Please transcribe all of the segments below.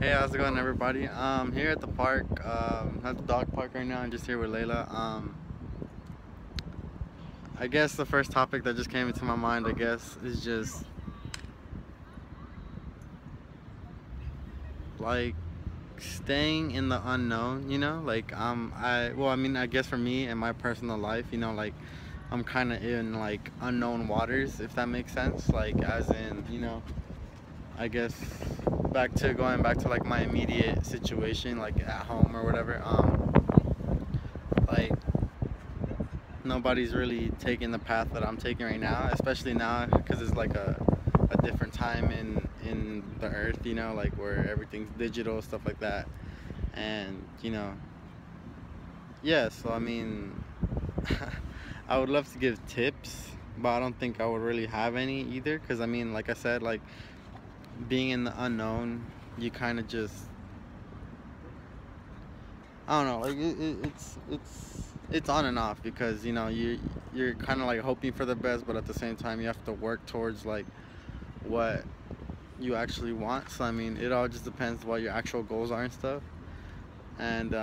Hey, how's it going, everybody? Here at the park, at the dog park right now. I'm just here with Layla. I guess the first topic that just came into my mind, I guess, is just like staying in the unknown. I mean, I guess for me and my personal life, like I'm kind of in like unknown waters, if that makes sense. Like, as in, I guess going back to like my immediate situation, like at home or whatever. Like nobody's really taking the path that I'm taking right now, especially now because it's like a different time in the earth, like where everything's digital, stuff like that. And yeah, so I mean, I would love to give tips, but I don't think I would really have any either, because I mean, like I said, like being in the unknown, you kind of just, I don't know, like it's on and off, because you're kind of like hoping for the best, but at the same time you have to work towards like what you actually want. So I mean, it all just depends what your actual goals are and stuff. And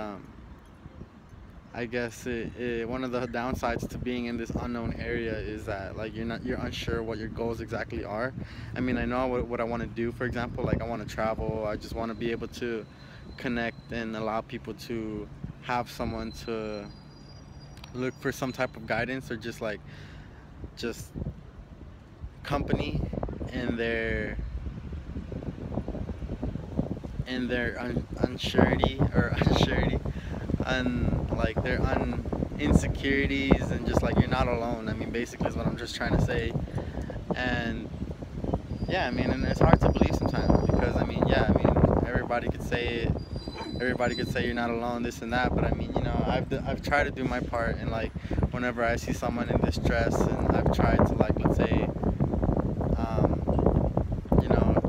I guess one of the downsides to being in this unknown area is that like you're unsure what your goals exactly are. I mean, I know what I want to do. For example, like I want to travel. I just want to be able to connect and allow people to have someone to look for some type of guidance, or just company in their unsurety or unsurety, like their insecurities, and just like you're not alone. I mean, basically is what I'm just trying to say. And yeah, I mean, and it's hard to believe sometimes, because I mean, yeah, I mean, everybody could say it. Everybody could say you're not alone, this and that, but I mean, I've tried to do my part, and like whenever I see someone in distress, and I've tried to, like, let's say,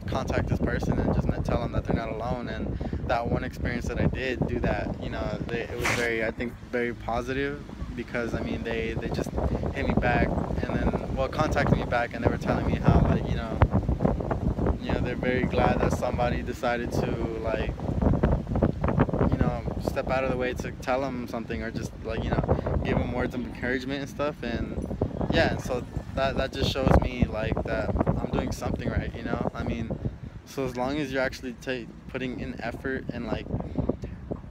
contact this person and just not tell them that they're not alone. And that one experience that I did do that, it was very, I think, very positive, because I mean, they just hit me back, and then, well, contacted me back, and they were telling me how, like, they're very glad that somebody decided to, like, step out of the way to tell them something, or just, like, give them words of encouragement and stuff. And yeah, and so that just shows me like that I'm doing something right. I mean, so as long as you're actually putting in effort, and like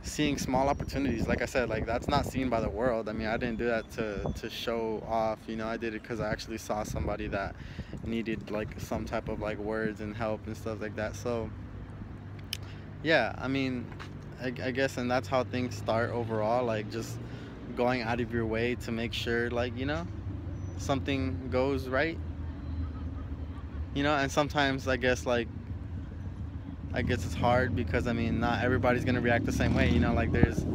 seeing small opportunities, like I said, like that's not seen by the world. I mean, I didn't do that to show off. I did it because I actually saw somebody that needed like some type of like words and help and stuff like that. So yeah, I mean, I guess, and that's how things start overall, like just going out of your way to make sure, like, something goes right. And sometimes I guess it's hard, because I mean, not everybody's gonna react the same way. Like there's,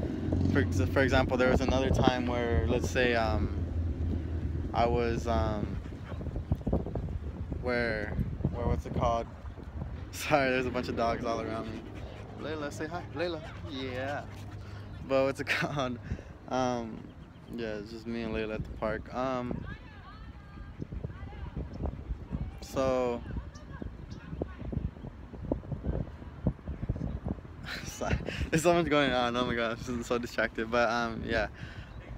for example, there was another time where, let's say, I was, where what's it called? Sorry, there's a bunch of dogs all around me. Layla, say hi. Layla. Yeah. But what's it called? Um, yeah, it's just me and Layla at the park. So sorry, there's so much going on. Oh my gosh, I'm so distracted. But yeah.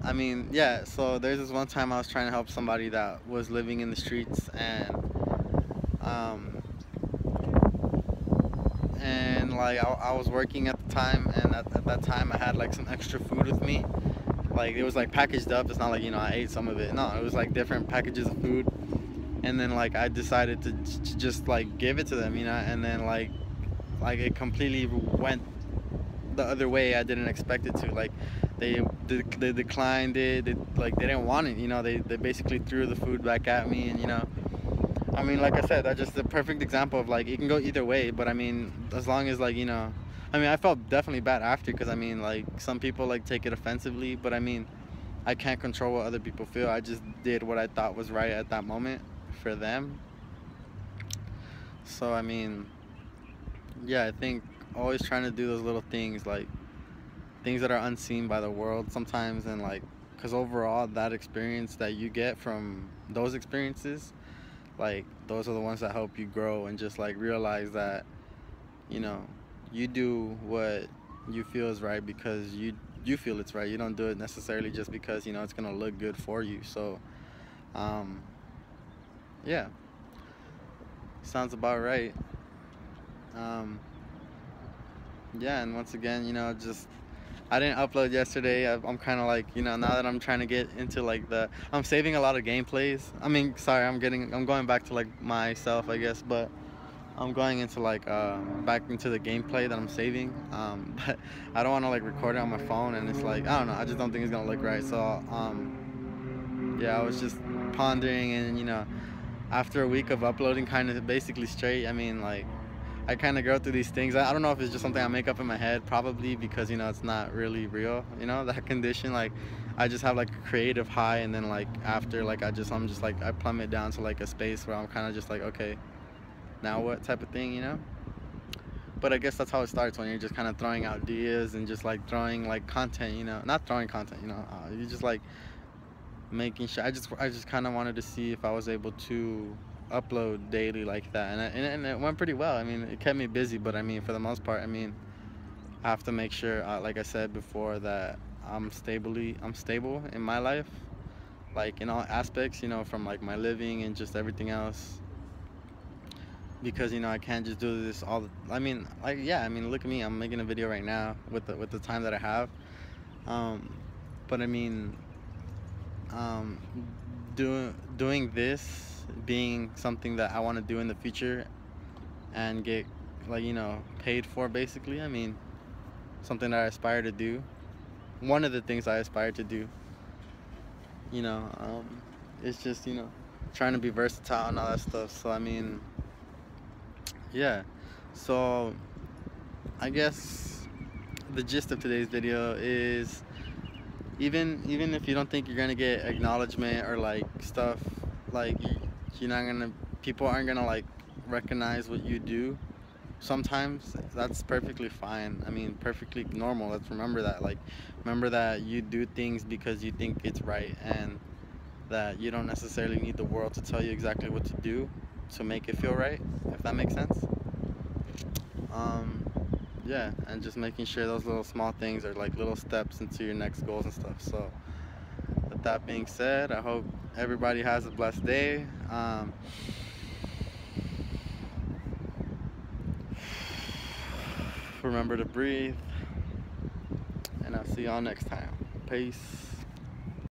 I mean, yeah. So there's this one time I was trying to help somebody that was living in the streets, um, and like I was working at the time, and at that time I had like some extra food with me. Like it was like packaged up. It's not like I ate some of it. No, it was like different packages of food. And then like I decided to just like give it to them, and then like it completely went the other way. I didn't expect it to. Like they declined it. They didn't want it. They basically threw the food back at me, and I mean, like I said, that's just a perfect example of like it can go either way. But I mean, as long as, like, I mean, I felt definitely bad after, because I mean, like, some people like take it offensively, but I mean, I can't control what other people feel. I just did what I thought was right at that moment for them. So I mean, yeah, I think always trying to do those little things, like things that are unseen by the world sometimes, and like, because overall that experience that you get from those experiences, like those are the ones that help you grow, and just like realize that, you know you do what you feel is right because you feel it's right. You don't do it necessarily just because it's gonna look good for you. So um, yeah, sounds about right. Um, yeah, and once again, just I didn't upload yesterday. I'm kind of like, now that I'm trying to get into like I'm saving a lot of gameplays. I mean, sorry, I'm going back to like myself, I guess, but I'm going into like back into the gameplay that I'm saving. But I don't want to like record it on my phone, and it's like, I don't know, I just don't think it's gonna look right. So yeah, I was just pondering, and after a week of uploading kind of basically straight, I mean, like, I kind of go through these things. I don't know if it's just something I make up in my head, probably because it's not really real. That condition. Like, I just have like a creative high, and then like after, like I'm just like I plummet down to like a space where I'm kind of just like, okay, now what type of thing. But I guess that's how it starts, when you're just kind of throwing out ideas and just like throwing like content. Not throwing content. You just like making sure. I just kind of wanted to see if I was able to upload daily like that, and it went pretty well. I mean, it kept me busy, but I mean, for the most part, I mean, I have to make sure, like I said before, that I'm stable in my life, like in all aspects, from like my living and just everything else, because I can't just do this all I mean, like, yeah, I mean, look at me, I'm making a video right now with the time that I have. um but I mean, um doing this being something that I want to do in the future and get, like, paid for, basically. I mean, something that I aspire to do, one of the things I aspire to do, you know it's just, trying to be versatile and all that stuff. So I mean, yeah. So I guess the gist of today's video is, even if you don't think you're gonna get acknowledgement or like stuff, like, you're not gonna people aren't gonna like recognize what you do, sometimes that's perfectly fine. I mean, perfectly normal. Let's remember that you do things because you think it's right, and that you don't necessarily need the world to tell you exactly what to do to make it feel right, if that makes sense. um yeah, and just making sure those little small things are like little steps into your next goals and stuff. So with that being said, I hope everybody has a blessed day. Remember to breathe, and I'll see y'all next time. Peace.